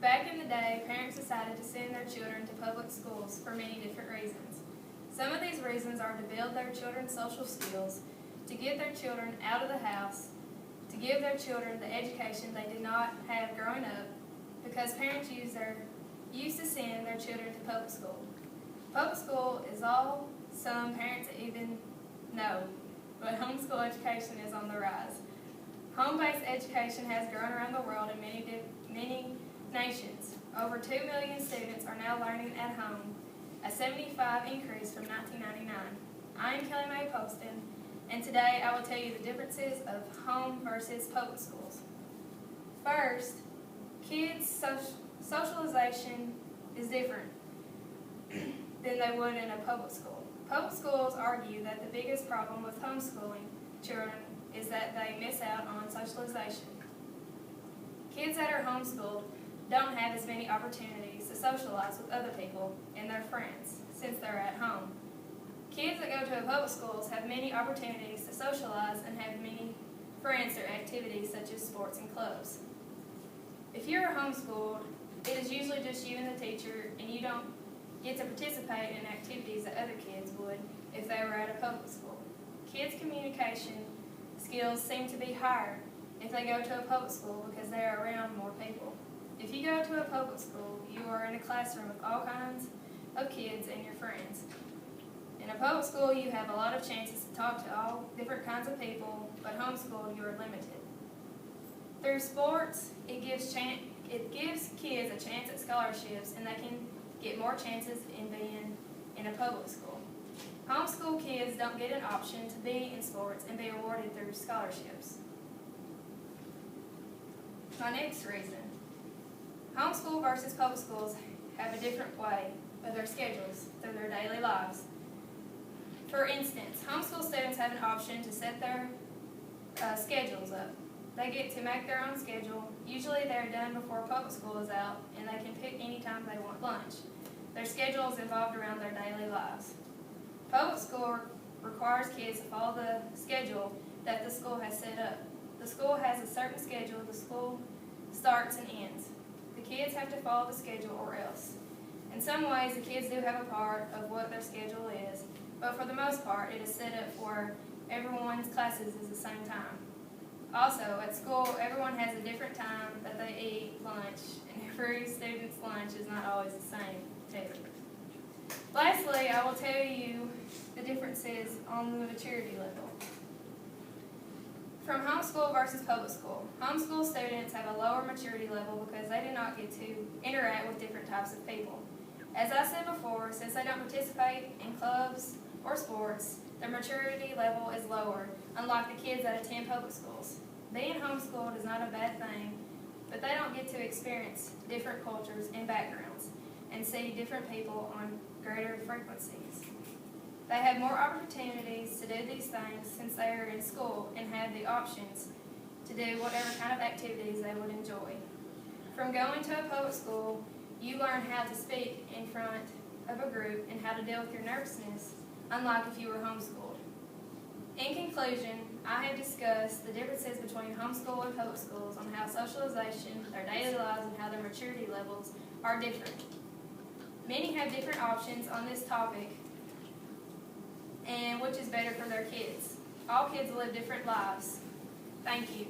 Back in the day, parents decided to send their children to public schools for many different reasons. Some of these reasons are to build their children's social skills, to get their children out of the house, to give their children the education they did not have growing up, because parents used to send their children to public school. Public school is all some parents even know, but homeschool education is on the rise. Home-based education has grown around the world in many nations. Over 2 million students are now learning at home, a 75% increase from 1999. I am Kelly Mae Walston, and today I will tell you the differences of home versus public schools. First, kids' socialization is different than they would in a public school. Public schools argue that the biggest problem with homeschooling children is that they miss out on socialization. Kids that are homeschooled don't have as many opportunities to socialize with other people and their friends since they're at home. Kids that go to public schools have many opportunities to socialize and have many friends through activities such as sports and clubs. If you're homeschooled, it is usually just you and the teacher, and you don't get to participate in activities that other kids would if they were at a public school. Kids' communication skills seem to be higher if they go to a public school because they are around more people. If you go to a public school, you are in a classroom with all kinds of kids and your friends. In a public school, you have a lot of chances to talk to all different kinds of people, but homeschooled, you are limited. Through sports, it gives kids a chance at scholarships, and they can get more chances in being in a public school. Homeschool kids don't get an option to be in sports and be awarded through scholarships. My next reason. Homeschool versus public schools have a different way of their schedules through their daily lives. For instance, homeschool students have an option to set their schedules up. They get to make their own schedule. Usually they're done before public school is out, and they can pick any time they want lunch. Their schedule is involved around their daily lives. Public school requires kids to follow the schedule that the school has set up. The school has a certain schedule the school starts and ends. The kids have to follow the schedule or else. In some ways, the kids do have a part of what their schedule is, but for the most part, it is set up for everyone's classes is the same time. Also, at school, everyone has a different time that they eat lunch, and every student's lunch is not always the same, too. Lastly, I will tell you the differences on the maturity level. From homeschool versus public school. Homeschool students have a lower maturity level because they do not get to interact with different types of people. As I said before, since they don't participate in clubs or sports, their maturity level is lower, unlike the kids that attend public schools. Being homeschooled is not a bad thing, but they don't get to experience different cultures and backgrounds and see different people on greater frequencies. They have more opportunities to do these things since they are in school and have the options to do whatever kind of activities they would enjoy. From going to a public school, you learn how to speak in front of a group and how to deal with your nervousness, unlike if you were homeschooled. In conclusion, I have discussed the differences between homeschool and public schools on how socialization, their daily lives, and how their maturity levels are different. Many have different options on this topic, and which is better for their kids. All kids live different lives. Thank you.